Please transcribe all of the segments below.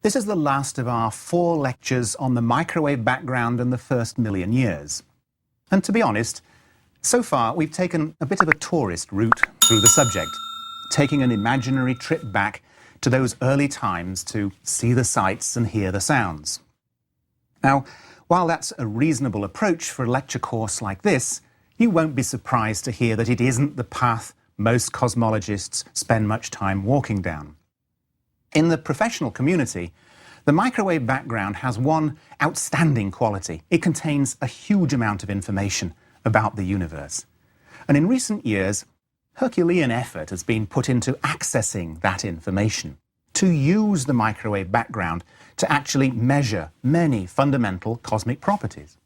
This is the last of our 4 lectures on the microwave background and the first million years. And to be honest, so far we've taken a bit of a tourist route through the subject, taking an imaginary trip back to those early times to see the sights and hear the sounds. Now, while that's a reasonable approach for a lecture course like this, you won't be surprised to hear that it isn't the path most cosmologists spend much time walking down. In the professional community, the microwave background has one outstanding quality. It contains a huge amount of information about the universe. And in recent years, Herculean effort has been put into accessing that information, to use the microwave background to actually measure many fundamental cosmic properties.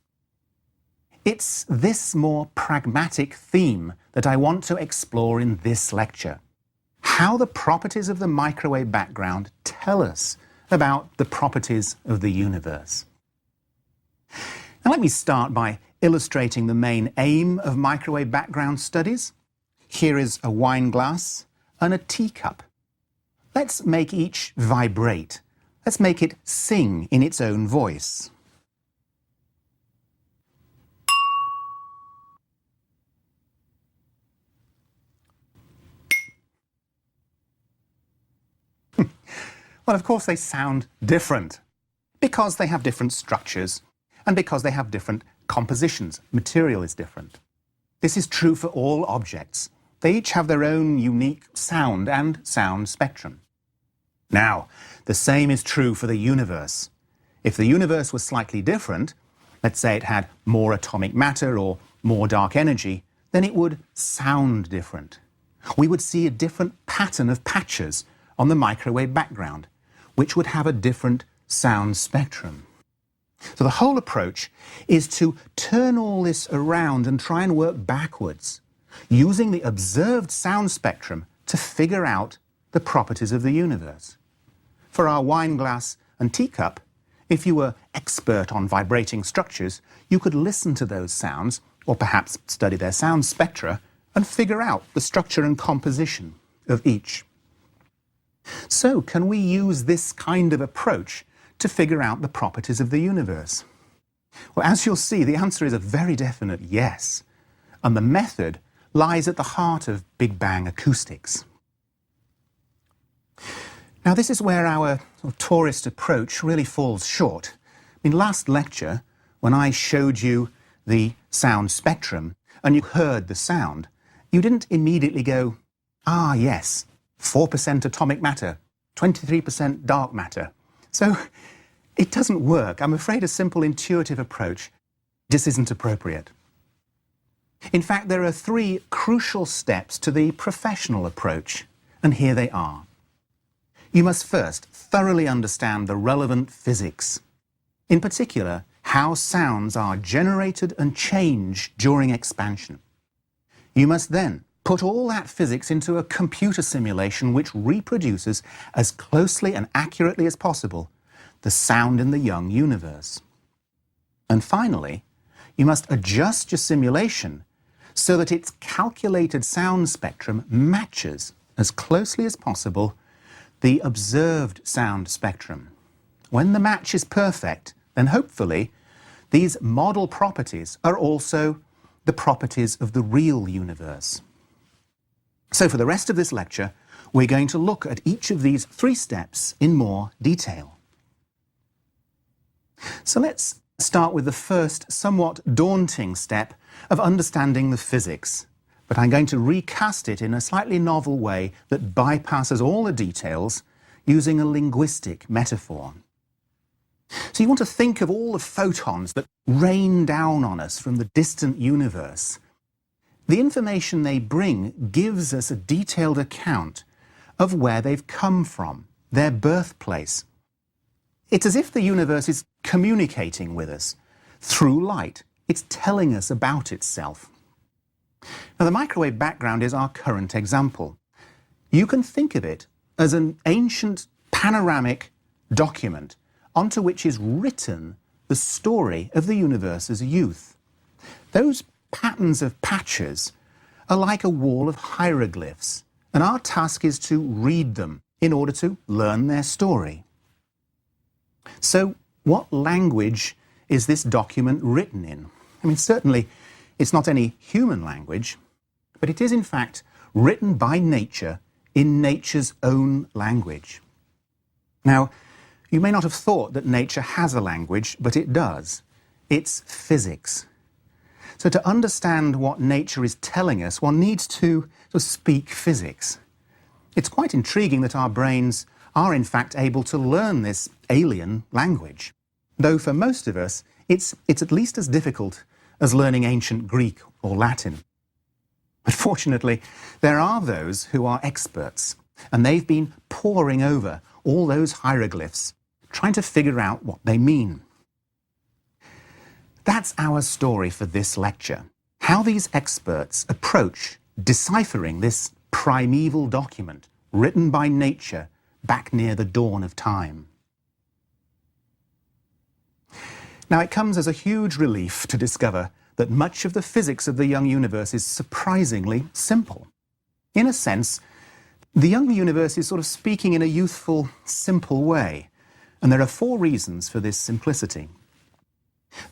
It's this more pragmatic theme that I want to explore in this lecture. How the properties of the microwave background tell us about the properties of the universe. Now let me start by illustrating the main aim of microwave background studies. Here is a wine glass and a teacup. Let's make each vibrate. Let's make it sing in its own voice. Well, of course they sound different because they have different structures and because they have different compositions. Material is different. This is true for all objects. They each have their own unique sound and sound spectrum. Now, the same is true for the universe. If the universe was slightly different, let's say it had more atomic matter or more dark energy, then it would sound different. We would see a different pattern of patches on the microwave background, which would have a different sound spectrum. So the whole approach is to turn all this around and try and work backwards, using the observed sound spectrum to figure out the properties of the universe. For our wine glass and teacup, if you were expert on vibrating structures, you could listen to those sounds, or perhaps study their sound spectra, and figure out the structure and composition of each. So, can we use this kind of approach to figure out the properties of the universe? Well, as you'll see, the answer is a very definite yes. And the method lies at the heart of Big Bang acoustics. Now, this is where our tourist approach really falls short. In last lecture, when I showed you the sound spectrum and you heard the sound, you didn't immediately go, ah, yes, 4% atomic matter, 23% dark matter. So it doesn't work. I'm afraid a simple intuitive approach just isn't appropriate. In fact, there are 3 crucial steps to the professional approach, and here they are. You must first thoroughly understand the relevant physics. In particular, how sounds are generated and changed during expansion. You must then put all that physics into a computer simulation which reproduces as closely and accurately as possible the sound in the young universe. And finally, you must adjust your simulation so that its calculated sound spectrum matches as closely as possible the observed sound spectrum. When the match is perfect, then hopefully these model properties are also the properties of the real universe. So for the rest of this lecture, we're going to look at each of these 3 steps in more detail. So let's start with the first, somewhat daunting step of understanding the physics. But I'm going to recast it in a slightly novel way that bypasses all the details using a linguistic metaphor. So you want to think of all the photons that rain down on us from the distant universe. The information they bring gives us a detailed account of where they've come from, their birthplace. It's as if the universe is communicating with us through light. It's telling us about itself. Now, the microwave background is our current example. You can think of it as an ancient panoramic document onto which is written the story of the universe's youth. Those patterns of patches are like a wall of hieroglyphs, and our task is to read them in order to learn their story. So what language is this document written in? I mean, certainly it's not any human language, but it is in fact written by nature in nature's own language. Now, you may not have thought that nature has a language, but it does. It's physics. So to understand what nature is telling us, one needs to speak physics. It's quite intriguing that our brains are in fact able to learn this alien language, though for most of us it's at least as difficult as learning ancient Greek or Latin. But fortunately, there are those who are experts, and they've been poring over all those hieroglyphs, trying to figure out what they mean. That's our story for this lecture, how these experts approach deciphering this primeval document written by nature back near the dawn of time. Now, it comes as a huge relief to discover that much of the physics of the young universe is surprisingly simple. In a sense, the young universe is sort of speaking in a youthful, simple way, and there are 4 reasons for this simplicity.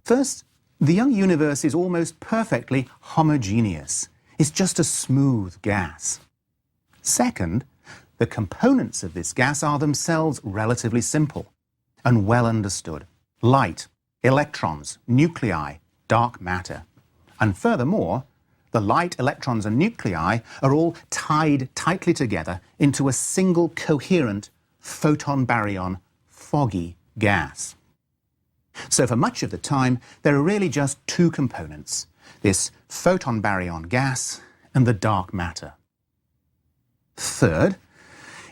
First, the young universe is almost perfectly homogeneous. It's just a smooth gas. Second, the components of this gas are themselves relatively simple and well understood. Light, electrons, nuclei, dark matter. And furthermore, the light, electrons and nuclei are all tied tightly together into a single coherent photon-baryon foggy gas. So for much of the time, there are really just 2 components, this photon-baryon gas and the dark matter. Third,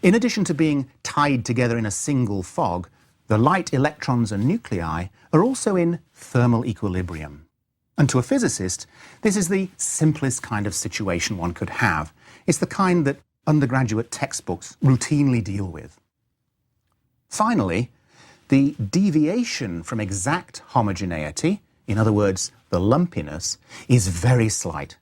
in addition to being tied together in a single fog, the light, electrons and nuclei are also in thermal equilibrium. And to a physicist, this is the simplest kind of situation one could have. It's the kind that undergraduate textbooks routinely deal with. Finally, the deviation from exact homogeneity, in other words, the lumpiness, is very slight.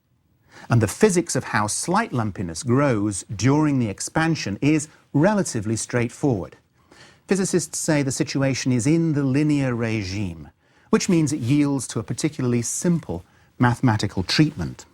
And the physics of how slight lumpiness grows during the expansion is relatively straightforward. Physicists say the situation is in the linear regime, which means it yields to a particularly simple mathematical treatment.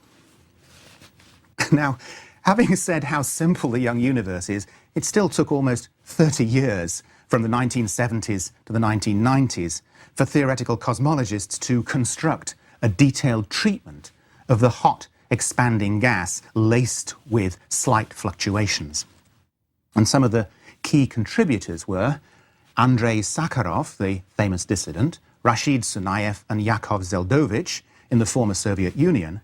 Now, having said how simple the young universe is, it still took almost 30 years from the 1970s to the 1990s for theoretical cosmologists to construct a detailed treatment of the hot, expanding gas laced with slight fluctuations. And some of the key contributors were Andrei Sakharov, the famous dissident, Rashid Sunayev and Yakov Zeldovich in the former Soviet Union,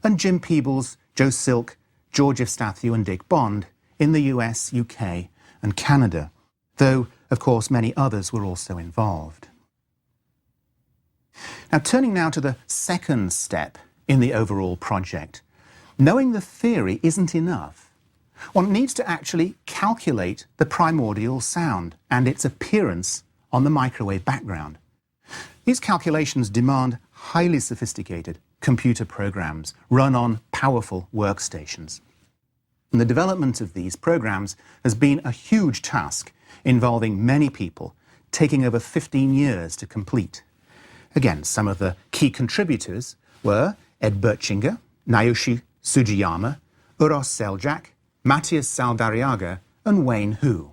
and Jim Peebles, Joe Silk, George Efstathiou and Dick Bond in the US, UK and Canada, though, of course, many others were also involved. Now, turning now to the second step in the overall project. Knowing the theory isn't enough. One needs to actually calculate the primordial sound and its appearance on the microwave background. These calculations demand highly sophisticated computer programs run on powerful workstations. And the development of these programs has been a huge task involving many people, taking over 15 years to complete. Again, some of the key contributors were Ed Bertschinger, Naoshi Sugiyama, Uros Seljak, Matthias Saldarriaga, and Wayne Hu.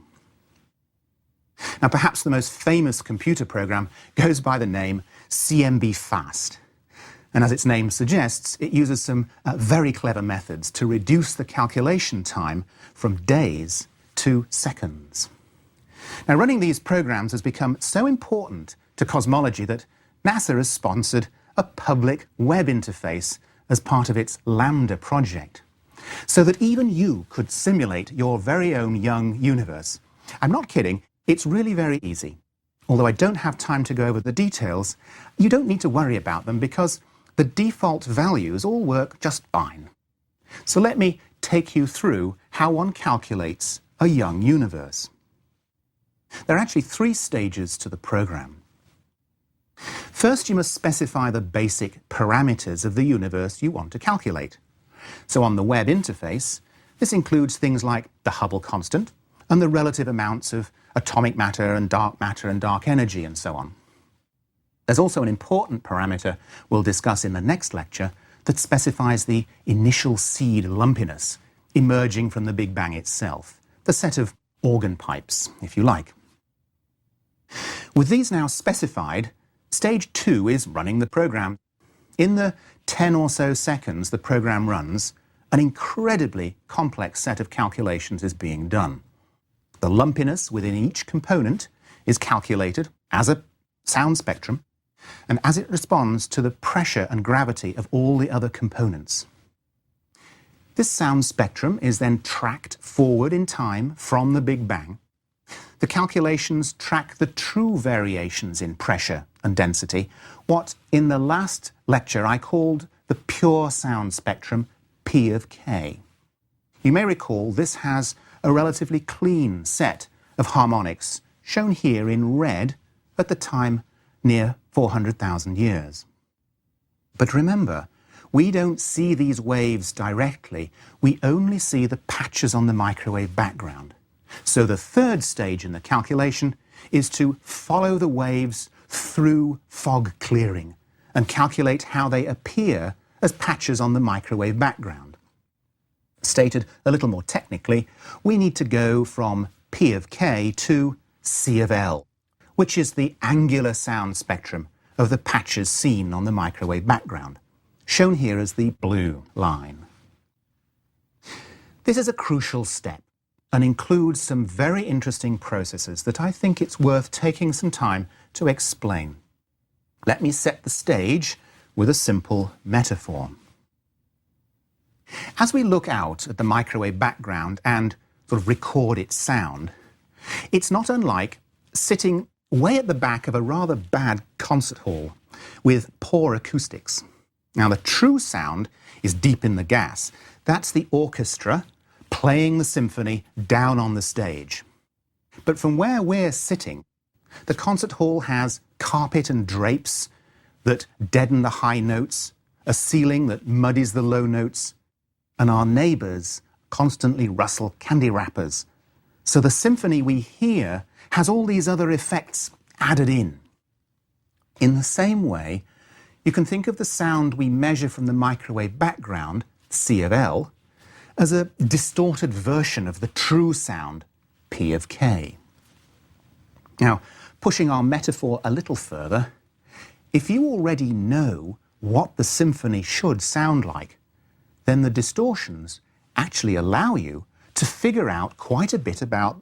Now, perhaps the most famous computer program goes by the name CMB Fast. And as its name suggests, it uses some very clever methods to reduce the calculation time from days to seconds. Now, running these programs has become so important to cosmology that NASA has sponsored a public web interface as part of its Lambda project, so that even you could simulate your very own young universe. I'm not kidding, it's really very easy. Although I don't have time to go over the details, you don't need to worry about them because the default values all work just fine. So let me take you through how one calculates a young universe. There are actually 3 stages to the program. First, you must specify the basic parameters of the universe you want to calculate. So on the web interface, this includes things like the Hubble constant and the relative amounts of atomic matter and dark energy and so on. There's also an important parameter we'll discuss in the next lecture that specifies the initial seed lumpiness emerging from the Big Bang itself, the set of organ pipes, if you like. With these now specified, stage 2 is running the program. In the 10 or so seconds the program runs, an incredibly complex set of calculations is being done. The lumpiness within each component is calculated as a sound spectrum, and as it responds to the pressure and gravity of all the other components. This sound spectrum is then tracked forward in time from the Big Bang. The calculations track the true variations in pressure and density, what in the last lecture I called the pure sound spectrum, P of k. You may recall this has a relatively clean set of harmonics, shown here in red at the time near 400,000 years. But remember, we don't see these waves directly, we only see the patches on the microwave background. So the third stage in the calculation is to follow the waves through fog clearing and calculate how they appear as patches on the microwave background. Stated a little more technically, we need to go from P of k to C of L, which is the angular sound spectrum of the patches seen on the microwave background, shown here as the blue line. This is a crucial step and includes some very interesting processes that I think it's worth taking some time to explain. Let me set the stage with a simple metaphor. As we look out at the microwave background and sort of record its sound, it's not unlike sitting way at the back of a rather bad concert hall with poor acoustics. Now, the true sound is deep in the gas. That's the orchestra playing the symphony down on the stage. But from where we're sitting, the concert hall has carpet and drapes that deaden the high notes, a ceiling that muddies the low notes, and our neighbours constantly rustle candy wrappers. So the symphony we hear has all these other effects added in. In the same way, you can think of the sound we measure from the microwave background, C of L, as a distorted version of the true sound, P of k. Now, pushing our metaphor a little further, if you already know what the symphony should sound like, then the distortions actually allow you to figure out quite a bit about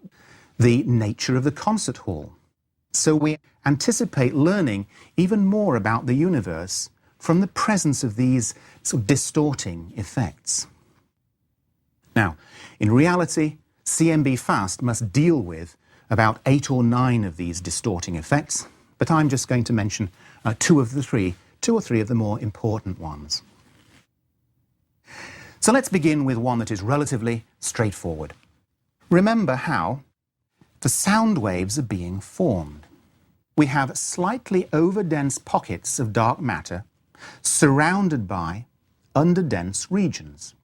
the nature of the concert hall. So we anticipate learning even more about the universe from the presence of these sort of distorting effects. Now, in reality, CMB Fast must deal with about 8 or 9 of these distorting effects, but I'm just going to mention two or three of the more important ones. So let's begin with one that is relatively straightforward. Remember how the sound waves are being formed. We have slightly overdense pockets of dark matter surrounded by underdense regions.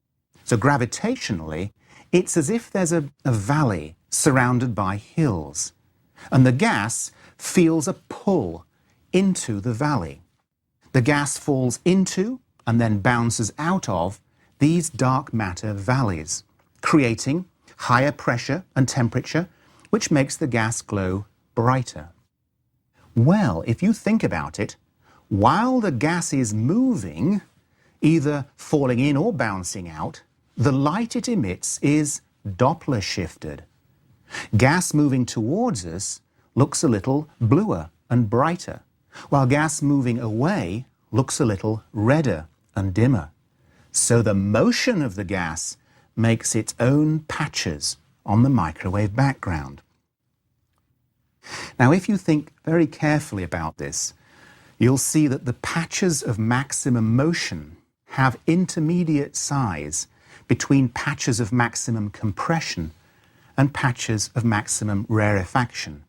So gravitationally, it's as if there's a valley surrounded by hills, and the gas feels a pull into the valley. The gas falls into and then bounces out of these dark matter valleys, creating higher pressure and temperature, which makes the gas glow brighter. Well, if you think about it, while the gas is moving, either falling in or bouncing out, the light it emits is Doppler shifted. Gas moving towards us looks a little bluer and brighter, while gas moving away looks a little redder and dimmer. So the motion of the gas makes its own patches on the microwave background. Now, if you think very carefully about this, you'll see that the patches of maximum motion have intermediate size between patches of maximum compression and patches of maximum rarefaction.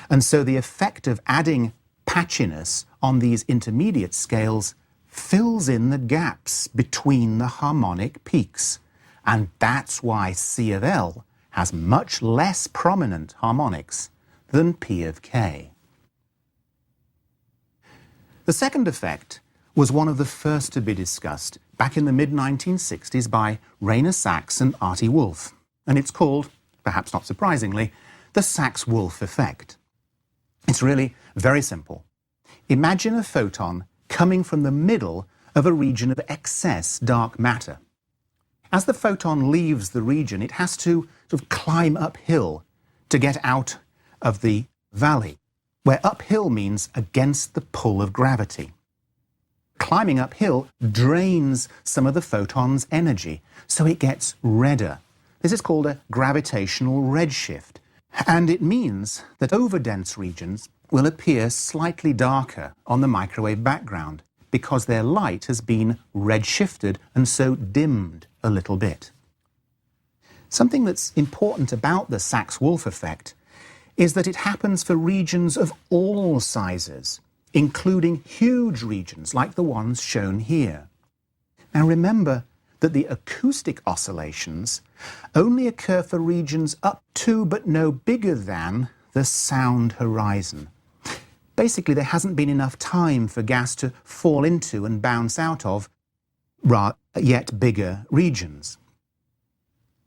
And so the effect of adding patchiness on these intermediate scales fills in the gaps between the harmonic peaks. And that's why C of L has much less prominent harmonics than P of k. The second effect was one of the first to be discussed back in the mid-1960s by Rainer Sachs and Artie Wolf, and it's called, perhaps not surprisingly, the Sachs-Wolf effect. It's really very simple. Imagine a photon coming from the middle of a region of excess dark matter. As the photon leaves the region, it has to sort of climb uphill to get out of the valley, where uphill means against the pull of gravity. Climbing uphill drains some of the photon's energy, so it gets redder. This is called a gravitational redshift, and it means that overdense regions will appear slightly darker on the microwave background because their light has been redshifted and so dimmed a little bit. Something that's important about the Sachs-Wolf effect is that it happens for regions of all sizes, including huge regions like the ones shown here. Now remember that the acoustic oscillations only occur for regions up to but no bigger than the sound horizon. Basically, there hasn't been enough time for gas to fall into and bounce out of yet bigger regions.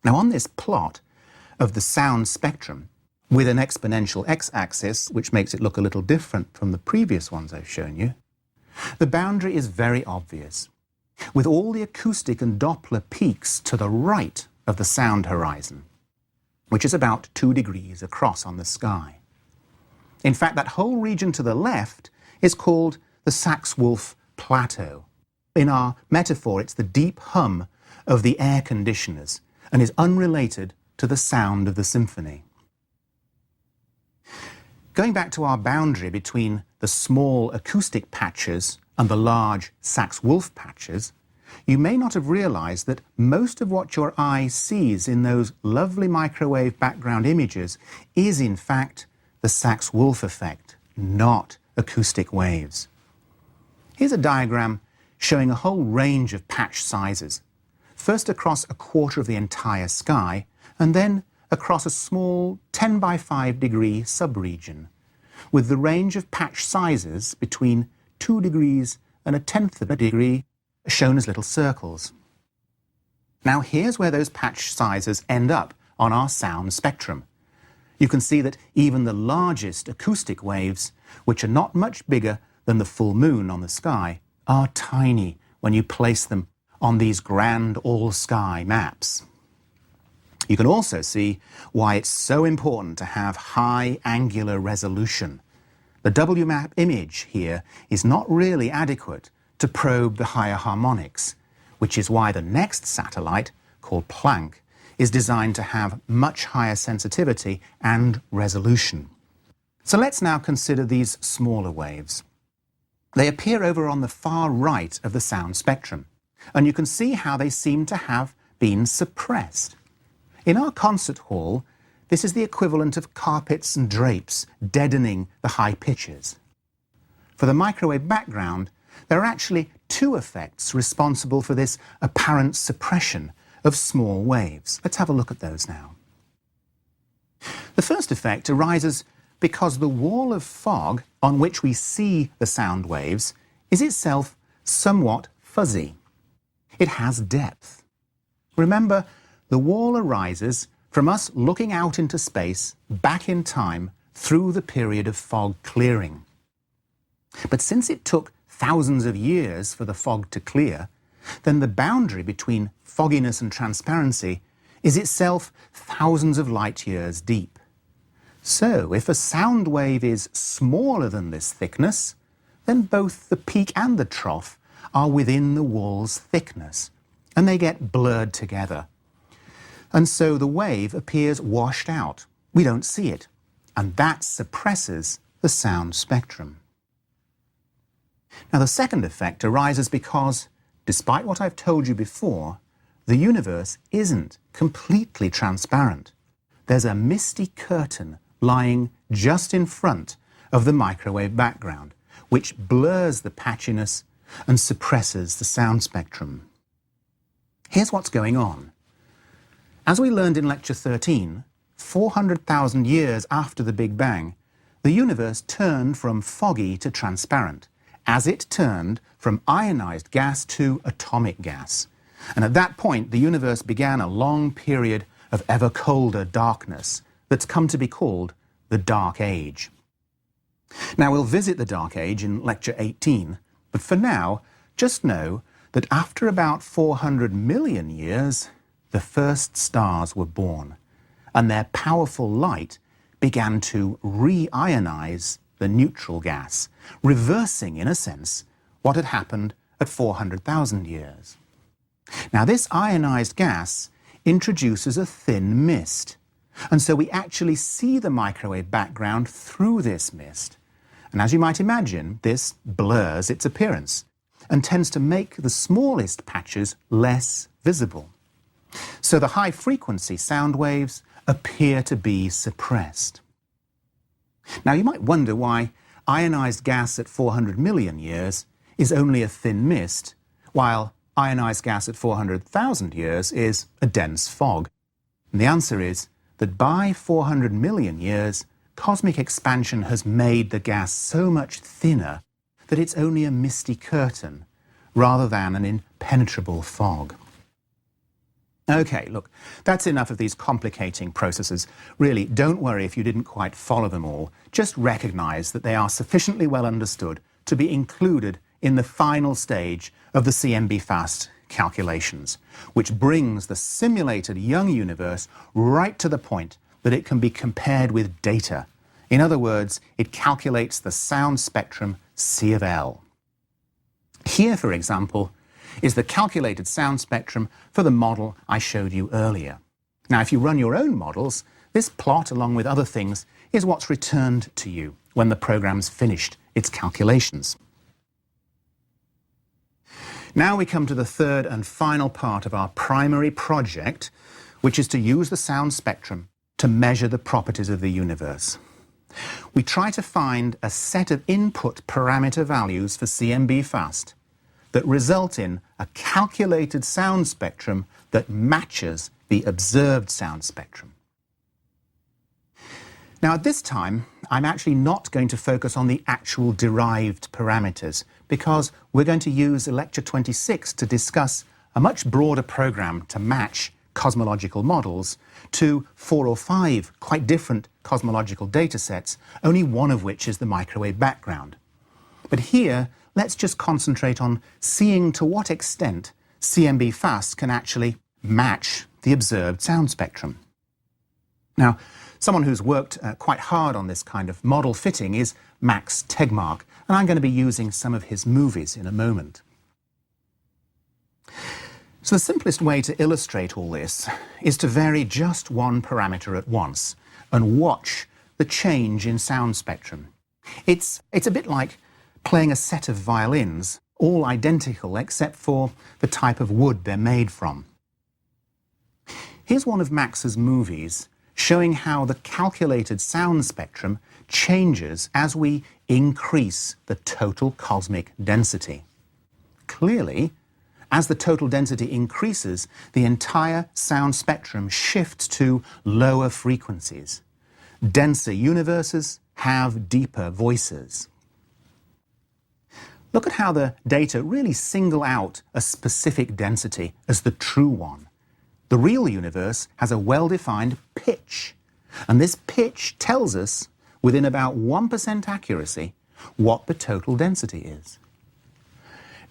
Now, on this plot of the sound spectrum, with an exponential x-axis, which makes it look a little different from the previous ones I've shown you, the boundary is very obvious, with all the acoustic and Doppler peaks to the right of the sound horizon, which is about 2 degrees across on the sky. In fact, that whole region to the left is called the Sachs-Wolf plateau. In our metaphor, it's the deep hum of the air conditioners and is unrelated to the sound of the symphony. Going back to our boundary between the small acoustic patches and the large Sachs-Wolf patches, you may not have realized that most of what your eye sees in those lovely microwave background images is in fact the Sachs-Wolf effect, not acoustic waves. Here's a diagram showing a whole range of patch sizes, first across a quarter of the entire sky, and then across a small 10 by 5 degree subregion, with the range of patch sizes between 2 degrees and 1/10 of a degree shown as little circles. Now here's where those patch sizes end up on our sound spectrum. You can see that even the largest acoustic waves, which are not much bigger than the full moon on the sky, are tiny when you place them on these grand all-sky maps. You can also see why it's so important to have high angular resolution. The WMAP image here is not really adequate to probe the higher harmonics, which is why the next satellite, called Planck, is designed to have much higher sensitivity and resolution. So let's now consider these smaller waves. They appear over on the far right of the sound spectrum, and you can see how they seem to have been suppressed. In our concert hall, this is the equivalent of carpets and drapes deadening the high pitches. For the microwave background, there are actually 2 effects responsible for this apparent suppression of small waves. Let's have a look at those now. The first effect arises because the wall of fog on which we see the sound waves is itself somewhat fuzzy. It has depth. Remember, the wall arises from us looking out into space back in time through the period of fog clearing. But since it took thousands of years for the fog to clear, then the boundary between fogginess and transparency is itself thousands of light years deep. So if a sound wave is smaller than this thickness, then both the peak and the trough are within the wall's thickness, and they get blurred together. And so the wave appears washed out. We don't see it, and that suppresses the sound spectrum. Now the second effect arises because, despite what I've told you before, the universe isn't completely transparent. There's a misty curtain lying just in front of the microwave background, which blurs the patchiness and suppresses the sound spectrum. Here's what's going on. As we learned in Lecture 13, 400,000 years after the Big Bang, the universe turned from foggy to transparent, as it turned from ionized gas to atomic gas. And at that point, the universe began a long period of ever colder darkness that's come to be called the Dark Age. Now, we'll visit the Dark Age in Lecture 18, but for now, just know that after about 400 million years, the first stars were born, and their powerful light began to re-ionize the neutral gas, reversing, in a sense, what had happened at 400,000 years. Now, this ionized gas introduces a thin mist, and so we actually see the microwave background through this mist. And as you might imagine, this blurs its appearance and tends to make the smallest patches less visible. So the high-frequency sound waves appear to be suppressed. Now, you might wonder why ionized gas at 400 million years is only a thin mist, while ionized gas at 400,000 years is a dense fog. And the answer is that by 400 million years, cosmic expansion has made the gas so much thinner that it's only a misty curtain rather than an impenetrable fog. Okay, look, that's enough of these complicating processes. Really, don't worry if you didn't quite follow them all. Just recognize that they are sufficiently well understood to be included in the final stage of the CMB-FAST calculations, which brings the simulated young universe right to the point that it can be compared with data. In other words, it calculates the sound spectrum C of L. Here, for example, is the calculated sound spectrum for the model I showed you earlier. Now, if you run your own models, this plot, along with other things, is what's returned to you when the program's finished its calculations. Now we come to the third and final part of our primary project, which is to use the sound spectrum to measure the properties of the universe. We try to find a set of input parameter values for CMB-FAST that result in a calculated sound spectrum that matches the observed sound spectrum. Now, at this time, I'm actually not going to focus on the actual derived parameters because we're going to use Lecture 26 to discuss a much broader program to match cosmological models to 4 or 5 quite different cosmological data sets, only one of which is the microwave background. But here, let's just concentrate on seeing to what extent CMB-FAST can actually match the observed sound spectrum. Now, someone who's worked quite hard on this kind of model fitting is Max Tegmark, and I'm going to be using some of his movies in a moment. So the simplest way to illustrate all this is to vary just one parameter at once and watch the change in sound spectrum. It's a bit like playing a set of violins, all identical except for the type of wood they're made from. Here's one of Max's movies showing how the calculated sound spectrum changes as we increase the total cosmic density. Clearly, as the total density increases, the entire sound spectrum shifts to lower frequencies. Denser universes have deeper voices. Look at how the data really single out a specific density as the true one. The real universe has a well-defined pitch, and this pitch tells us, within about 1% accuracy, what the total density is.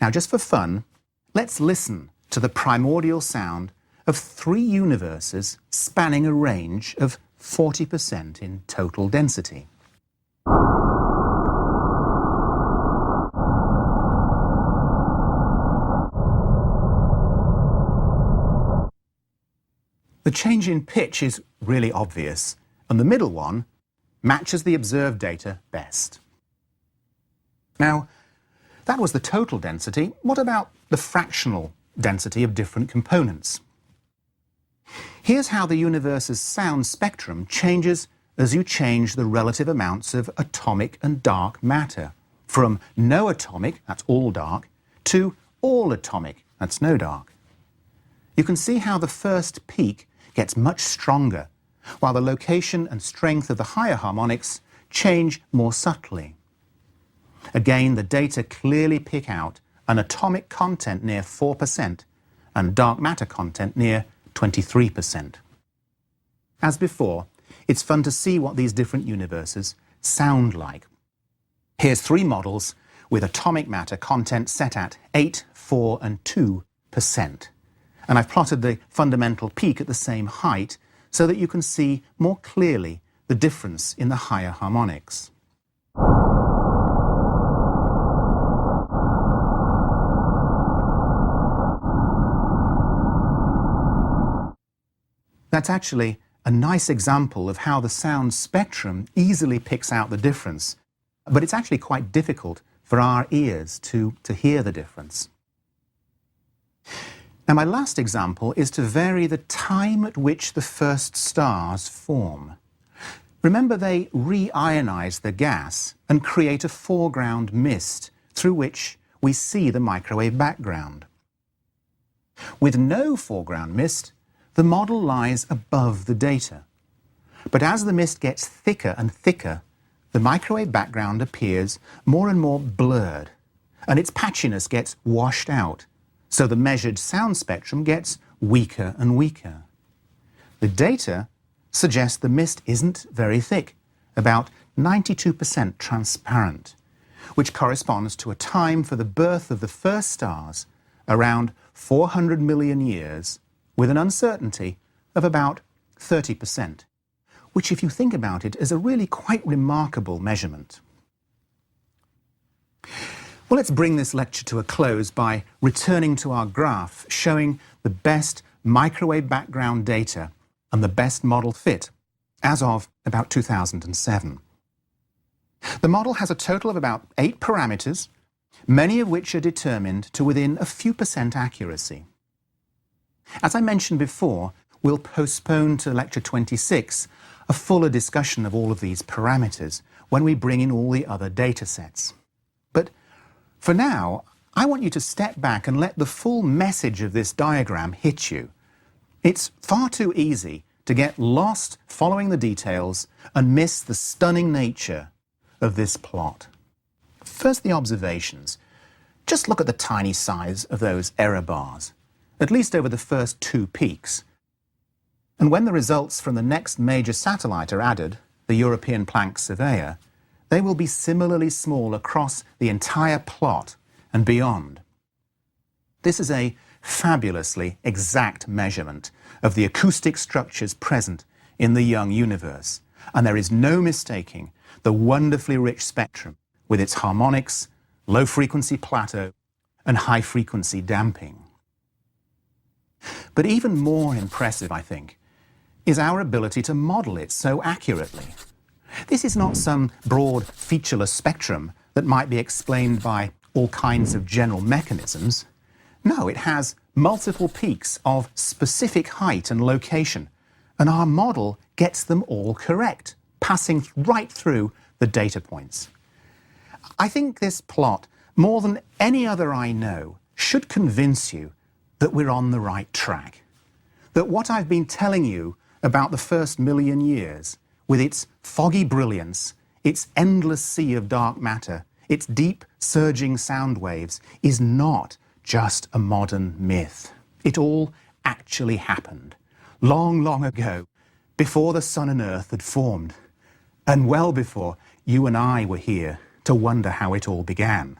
Now, just for fun, let's listen to the primordial sound of 3 universes spanning a range of 40% in total density. The change in pitch is really obvious, and the middle one matches the observed data best. Now, that was the total density. What about the fractional density of different components? Here's how the universe's sound spectrum changes as you change the relative amounts of atomic and dark matter, from no atomic, that's all dark, to all atomic, that's no dark. You can see how the first peak gets much stronger, while the location and strength of the higher harmonics change more subtly. Again, the data clearly pick out an atomic content near 4% and dark matter content near 23%. As before, it's fun to see what these different universes sound like. Here's 3 models with atomic matter content set at 8, 4 and 2%. And I've plotted the fundamental peak at the same height so that you can see more clearly the difference in the higher harmonics. That's actually a nice example of how the sound spectrum easily picks out the difference, but it's actually quite difficult for our ears to hear the difference. Now, my last example is to vary the time at which the first stars form. Remember, they reionize the gas and create a foreground mist through which we see the microwave background. With no foreground mist, the model lies above the data. But as the mist gets thicker and thicker, the microwave background appears more and more blurred, and its patchiness gets washed out, so the measured sound spectrum gets weaker and weaker. The data suggests the mist isn't very thick, about 92% transparent, which corresponds to a time for the birth of the first stars around 400 million years, with an uncertainty of about 30%, which, if you think about it, is a really quite remarkable measurement. Well, let's bring this lecture to a close by returning to our graph showing the best microwave background data and the best model fit as of about 2007. The model has a total of about 8 parameters, many of which are determined to within a few percent accuracy. As I mentioned before, we'll postpone to lecture 26 a fuller discussion of all of these parameters when we bring in all the other data sets. But for now, I want you to step back and let the full message of this diagram hit you. It's far too easy to get lost following the details and miss the stunning nature of this plot. First, the observations. Just look at the tiny size of those error bars, at least over the first 2 peaks. And when the results from the next major satellite are added, the European Planck Surveyor, they will be similarly small across the entire plot and beyond. This is a fabulously exact measurement of the acoustic structures present in the young universe, and there is no mistaking the wonderfully rich spectrum with its harmonics, low-frequency plateau, and high-frequency damping. But even more impressive, I think, is our ability to model it so accurately. This is not some broad, featureless spectrum that might be explained by all kinds of general mechanisms. No, it has multiple peaks of specific height and location, and our model gets them all correct, passing right through the data points. I think this plot, more than any other I know, should convince you that we're on the right track. That what I've been telling you about the first million years, with its foggy brilliance, its endless sea of dark matter, its deep, surging sound waves, is not just a modern myth. It all actually happened, long, long ago, before the sun and earth had formed, and well before you and I were here to wonder how it all began.